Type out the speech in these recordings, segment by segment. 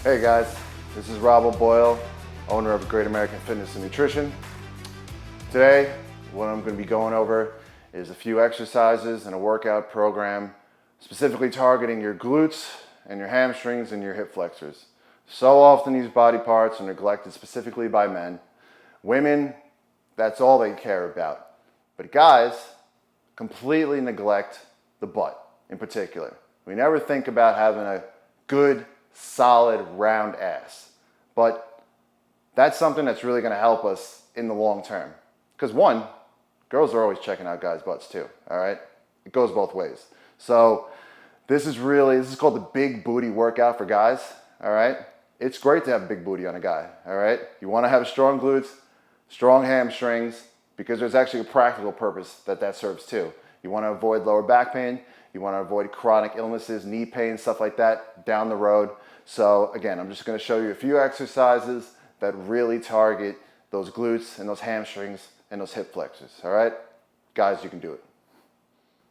Hey guys, this is Rob O'Boyle, owner of Great American Fitness and Nutrition. Today, what I'm going to be going over is a few exercises and a workout program specifically targeting your glutes and your hamstrings and your hip flexors. So often these body parts are neglected specifically by men. Women, that's all they care about. But guys completely neglect the butt in particular. We never think about having a good, solid, round ass. But that's something that's really going to help us in the long term. Because one, girls are always checking out guys' butts too, all right? It goes both ways. So this is called the big booty workout for guys, all right? It's great to have a big booty on a guy, all right? You want to have strong glutes, strong hamstrings, because there's actually a practical purpose that serves too. You want to avoid lower back pain. You want to avoid chronic illnesses, knee pain, stuff like that down the road. So again, I'm just going to show you a few exercises that really target those glutes and those hamstrings and those hip flexors, all right? Guys, you can do it.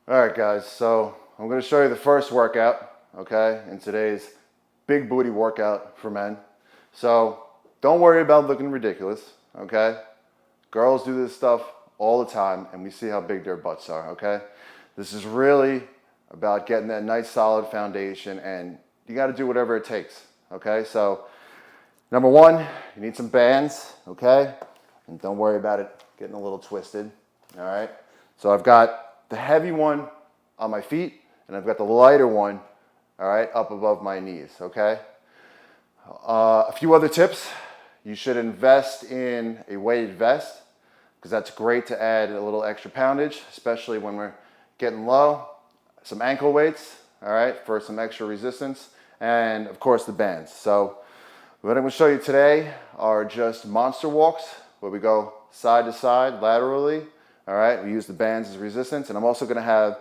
All right, guys, so I'm going to show you the first workout, okay, in today's big booty workout for men. So don't worry about looking ridiculous, okay? Girls do this stuff all the time, and we see how big their butts are, okay? This is really about getting that nice solid foundation, and you got to do whatever it takes, okay? So number one, you need some bands, okay? And don't worry about it getting a little twisted, all right? So I've got the heavy one on my feet, and I've got the lighter one, all right, up above my knees, okay? A few other tips. You should invest in a weighted vest, because that's great to add a little extra poundage, especially when we're getting low. Some ankle weights, all right, for some extra resistance, and of course the bands. So what I'm going to show you today are just monster walks, where we go side to side laterally, all right? We use the bands as resistance, and I'm also going to have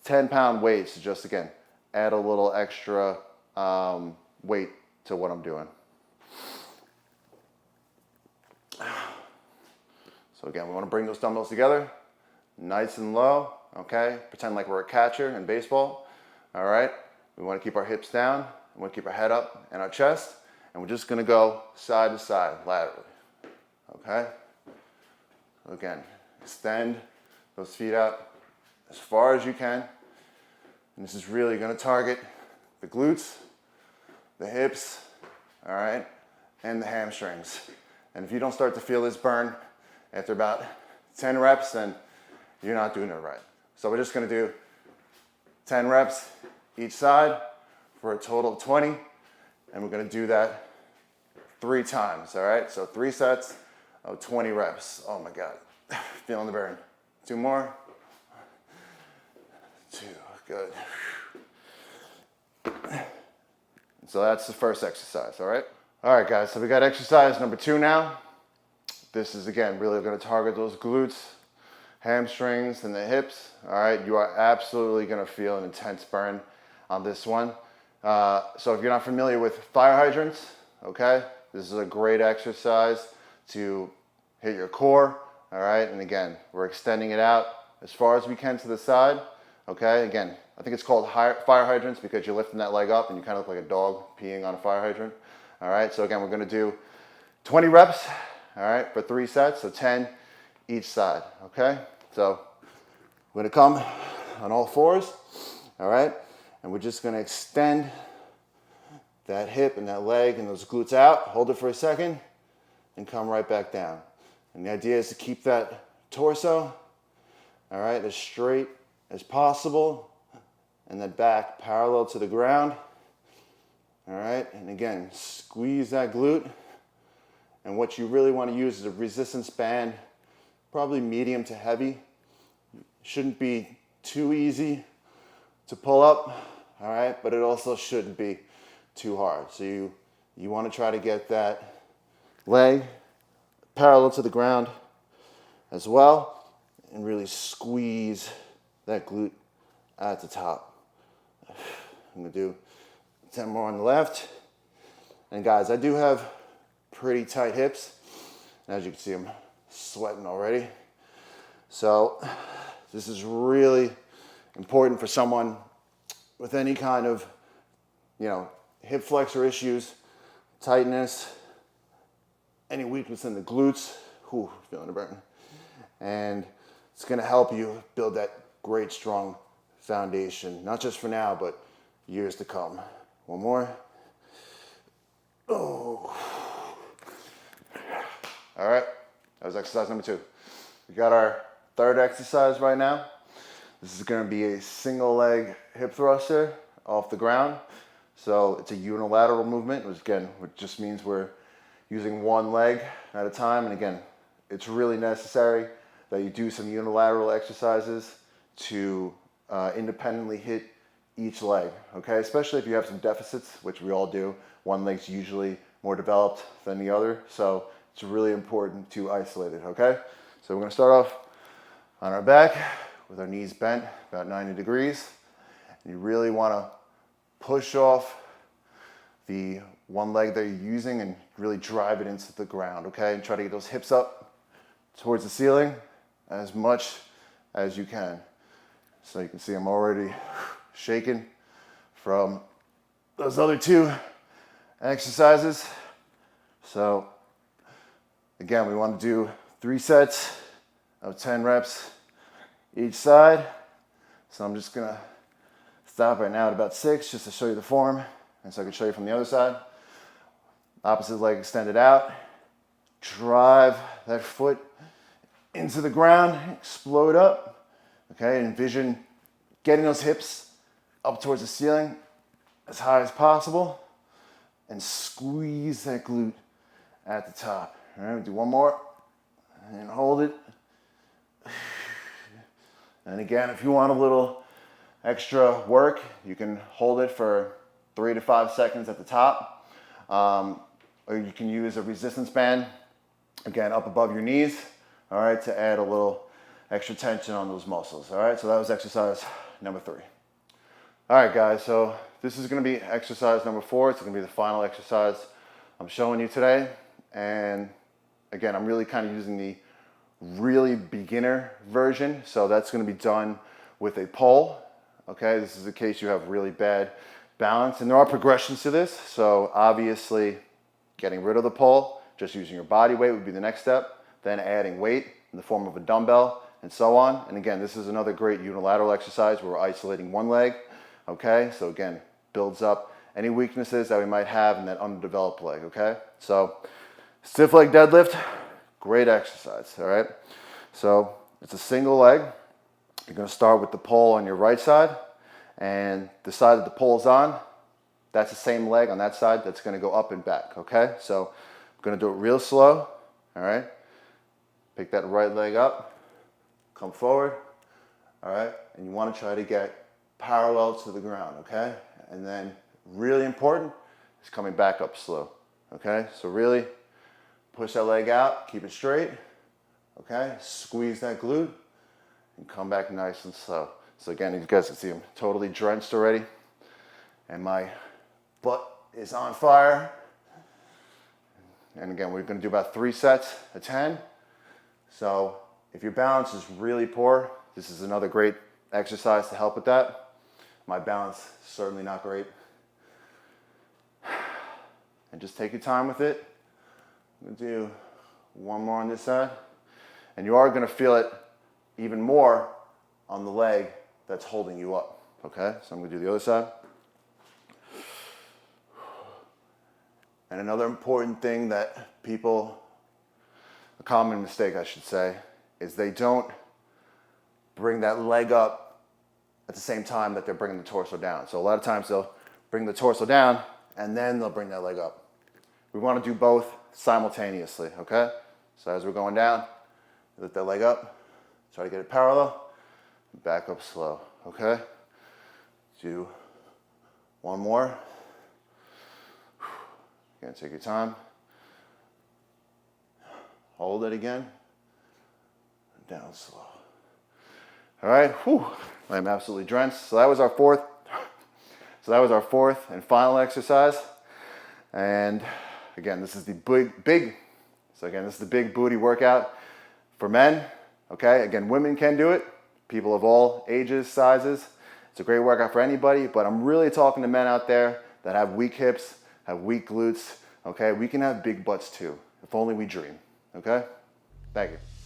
10-pound weights to just, again, add a little extra weight to what I'm doing. So again, we want to bring those dumbbells together, nice and low, okay? Pretend like we're a catcher in baseball, all right? We want to keep our hips down, we want to keep our head up and our chest, and we're just going to go side to side laterally, okay? Again, extend those feet out as far as you can, and this is really going to target the glutes, the hips, all right, and the hamstrings. And if you don't start to feel this burn after about 10 reps, then you're not doing it right. So we're just going to do 10 reps each side for a total of 20, and we're going to do that 3 times, all right? So 3 sets of 20 reps. Oh my God, feeling the burn. 2 more. 2, good. So that's the first exercise, all right? All right, guys, so we got exercise number 2 now. This is, again, really going to target those glutes, hamstrings, and the hips, all right? You are absolutely going to feel an intense burn on this one. So if you're not familiar with fire hydrants, okay, this is a great exercise to hit your core, all right? And again, we're extending it out as far as we can to the side, okay? Again, I think it's called fire hydrants because you're lifting that leg up and you kind of look like a dog peeing on a fire hydrant, all right? So again, we're going to do 20 reps, all right, for 3 sets, so 10 each side, okay? So we're going to come on all fours, all right? And we're just going to extend that hip and that leg and those glutes out, hold it for a second, and come right back down. And the idea is to keep that torso, all right, as straight as possible, and that back parallel to the ground, all right? And again, squeeze that glute. And what you really want to use is a resistance band, probably medium to heavy. Shouldn't be too easy to pull up, all right? But it also shouldn't be too hard. So you want to try to get that leg parallel to the ground as well, and really squeeze that glute at the top. I'm going to do 10 more on the left. And guys, I do have pretty tight hips. And as you can see, I'm sweating already. So this is really important for someone with any kind of, hip flexor issues, tightness, any weakness in the glutes. Whew, feeling the burn. And it's gonna help you build that great, strong foundation, not just for now, but years to come. One more. Oh. All right, that was exercise number 2. We got our third exercise right now. This is gonna be a single leg hip thruster off the ground. So it's a unilateral movement, which just means we're using one leg at a time. And again, it's really necessary that you do some unilateral exercises to independently hit each leg, okay? Especially if you have some deficits, which we all do. One leg's usually more developed than the other, so it's really important to isolate it, okay? So we're gonna start off on our back with our knees bent about 90 degrees. And you really wanna push off the one leg that you're using and really drive it into the ground, okay? And try to get those hips up towards the ceiling as much as you can. So you can see I'm already shaking from those other 2 exercises. So again, we want to do 3 sets of 10 reps each side. So I'm just gonna stop right now at about 6 just to show you the form and so I can show you from the other side. Opposite leg extended out. Drive that foot into the ground, explode up. Okay, envision getting those hips up towards the ceiling as high as possible and squeeze that glute at the top. All right, we'll do one more and hold it. And again, if you want a little extra work, you can hold it for 3 to 5 seconds at the top. Or you can use a resistance band, again, up above your knees, all right, to add a little extra tension on those muscles, all right? So that was exercise number 3. All right, guys, so this is gonna be exercise number 4. It's gonna be the final exercise I'm showing you today. And again, I'm really kind of using the really beginner version. So that's gonna be done with a pole, okay? This is in case you have really bad balance. And there are progressions to this. So obviously, getting rid of the pole, just using your body weight would be the next step. Then adding weight in the form of a dumbbell and so on. And again, this is another great unilateral exercise where we're isolating one leg, okay? So again, builds up any weaknesses that we might have in that underdeveloped leg, okay? So stiff leg deadlift, great exercise, all right? So it's a single leg. You're gonna start with the pole on your right side, and the side that the pole's on, that's the same leg on that side that's gonna go up and back, okay? So I'm gonna do it real slow, all right? Pick that right leg up, come forward, all right? And you wanna try to get parallel to the ground, okay? And then really important is coming back up slow, okay? So really push that leg out, keep it straight, okay? Squeeze that glute and come back nice and slow. So again, you guys can see I'm totally drenched already and my butt is on fire. And again, we're gonna do about 3 sets of 10. So if your balance is really poor, this is another great exercise to help with that. My balance is certainly not great. And just take your time with it. I'm gonna do one more on this side. And you are gonna feel it even more on the leg that's holding you up, okay? So I'm gonna do the other side. And another important thing that people, a common mistake I should say, is they don't bring that leg up at the same time that they're bringing the torso down. So a lot of times they'll bring the torso down and then they'll bring that leg up. We want to do both simultaneously, okay? So as we're going down, lift that leg up, try to get it parallel, back up slow, okay? Do one more. Again, take your time. Hold it again. Down slow. All right, whew. I'm absolutely drenched. So that was our fourth and final exercise. And again, this is the big booty workout for men. Okay, again, women can do it. People of all ages, sizes. It's a great workout for anybody, but I'm really talking to men out there that have weak hips, have weak glutes, Okay, we can have big butts too, if only we dream. Okay, thank you.